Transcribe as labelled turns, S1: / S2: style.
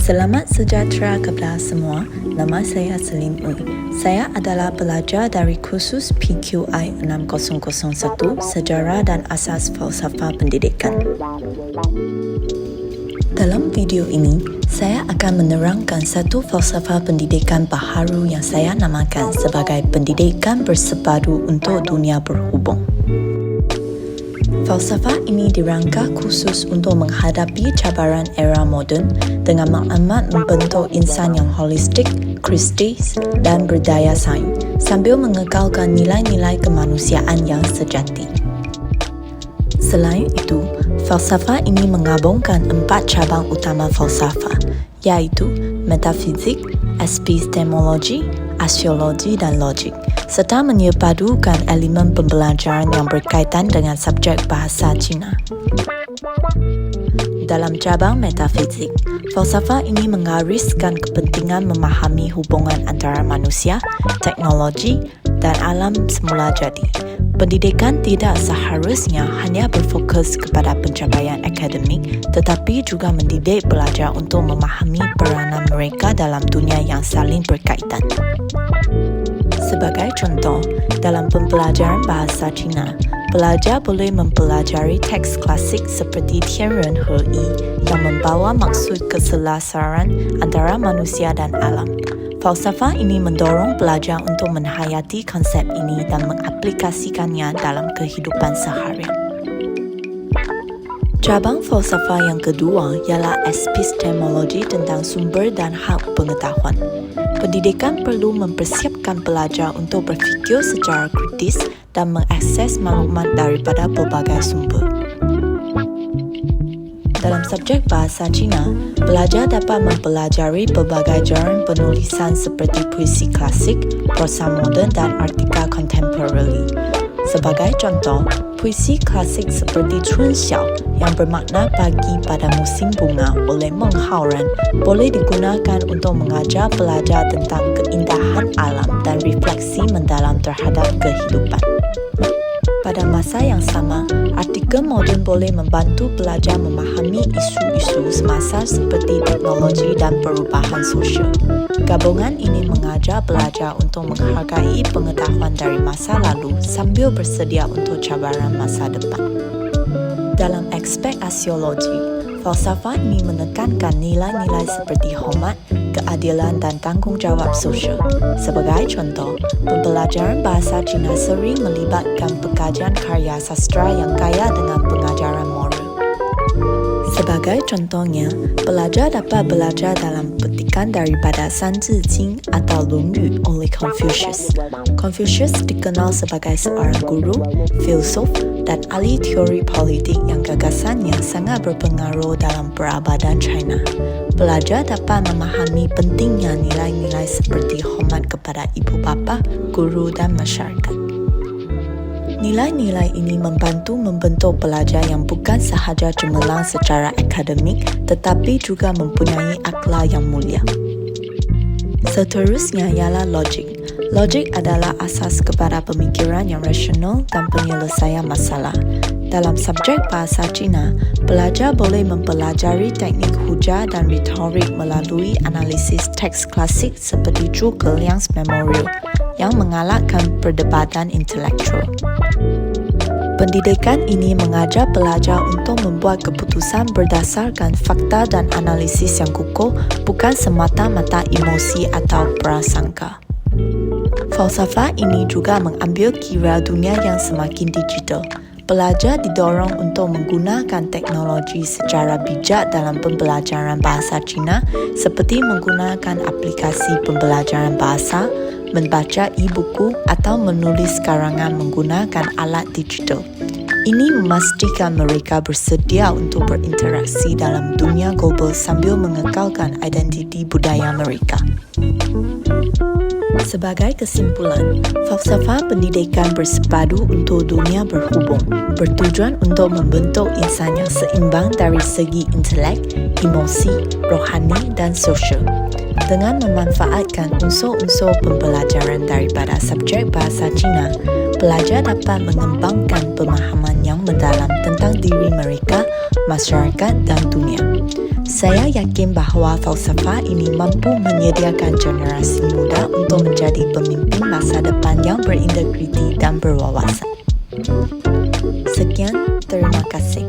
S1: Selamat sejahtera kepada semua. Nama saya Selin Ui. Saya adalah pelajar dari kursus PQI 6001 Sejarah dan Asas Falsafah Pendidikan. Dalam video ini, saya akan menerangkan satu falsafah pendidikan baharu yang saya namakan sebagai pendidikan bersepadu untuk dunia berhubung. Falsafah ini dirangka khusus untuk menghadapi cabaran era moden dengan mengamat membentuk insan yang holistik, kritis dan berdaya saing sambil mengekalkan nilai-nilai kemanusiaan yang sejati. Selain itu, falsafah ini menggabungkan 4 cabang utama falsafah, iaitu metafizik, epistemologi, aksiologi dan logik, serta menyepadukan elemen pembelajaran yang berkaitan dengan subjek bahasa Cina. Dalam cabang metafizik, falsafah ini menggariskan kepentingan memahami hubungan antara manusia, teknologi dan alam semula jadi. Pendidikan tidak seharusnya hanya berfokus kepada pencapaian akademik, tetapi juga mendidik pelajar untuk memahami peranan mereka dalam dunia yang saling berkaitan. Sebagai contoh, dalam pembelajaran bahasa Cina, pelajar boleh mempelajari teks klasik seperti Tianren He Yi yang membawa maksud keselasaran antara manusia dan alam. Falsafah ini mendorong pelajar untuk menghayati konsep ini dan mengaplikasikannya dalam kehidupan seharian. Cabang falsafah yang kedua ialah epistemologi tentang sumber dan hak pengetahuan. Pendidikan perlu mempersiapkan pelajar untuk berfikir secara kritis dan mengakses maklumat daripada pelbagai sumber. Dalam subjek bahasa Cina, pelajar dapat mempelajari pelbagai jalan penulisan seperti puisi klasik, prosa moden dan artikel contemporary. Sebagai contoh, puisi klasik seperti Chun Xiao yang bermakna pagi pada musim bunga oleh Meng Haoran boleh digunakan untuk mengajar pelajar tentang keindahan alam dan refleksi mendalam terhadap kehidupan. Pada masa yang sama, artikel moden boleh membantu pelajar memahami isu-isu semasa seperti teknologi dan perubahan sosial. Gabungan ini mengajar pelajar untuk menghargai pengetahuan dari masa lalu sambil bersedia untuk cabaran masa depan. Dalam aspek aksiologi, falsafah ini menekankan nilai-nilai seperti hormat, keadilan dan tanggungjawab sosial. Sebagai contoh, pembelajaran bahasa Cina sering melibatkan pekajian karya sastra yang kaya dengan pengajaran moral. Sebagai contohnya, pelajar dapat belajar dalam petikan daripada Sanzi Jing atau Lunyu oleh Confucius. Confucius dikenal sebagai seorang guru, filsuf dan ahli teori politik yang gagasannya sangat berpengaruh dalam perabadan China. Pelajar dapat memahami pentingnya nilai-nilai seperti hormat kepada ibu bapa, guru dan masyarakat. Nilai-nilai ini membantu membentuk pelajar yang bukan sahaja cemerlang secara akademik tetapi juga mempunyai akhlak yang mulia. Seterusnya ialah logik. Logik adalah asas kepada pemikiran yang rasional dan penyelesaian masalah. Dalam subjek bahasa Cina, pelajar boleh mempelajari teknik hujah dan retorik melalui analisis teks klasik seperti Zhuge Liang's Memorial yang mengalahkan perdebatan intelektual. Pendidikan ini mengajar pelajar untuk membuat keputusan berdasarkan fakta dan analisis yang kukuh, bukan semata-mata emosi atau prasangka. Falsafah ini juga mengambil kira dunia yang semakin digital. Pelajar didorong untuk menggunakan teknologi secara bijak dalam pembelajaran bahasa Cina seperti menggunakan aplikasi pembelajaran bahasa, membaca e-buku atau menulis karangan menggunakan alat digital. Ini memastikan mereka bersedia untuk berinteraksi dalam dunia global sambil mengekalkan identiti budaya mereka. Sebagai kesimpulan, falsafah pendidikan bersepadu untuk dunia berhubung, bertujuan untuk membentuk insan yang seimbang dari segi intelek, emosi, rohani dan sosial. Dengan memanfaatkan unsur-unsur pembelajaran daripada subjek bahasa Cina, pelajar dapat mengembangkan pemahaman yang mendalam tentang diri mereka, masyarakat dan dunia. Saya yakin bahawa falsafah ini mampu menyediakan generasi muda untuk menjadi pemimpin masa depan yang berintegriti dan berwawasan. Sekian, terima kasih.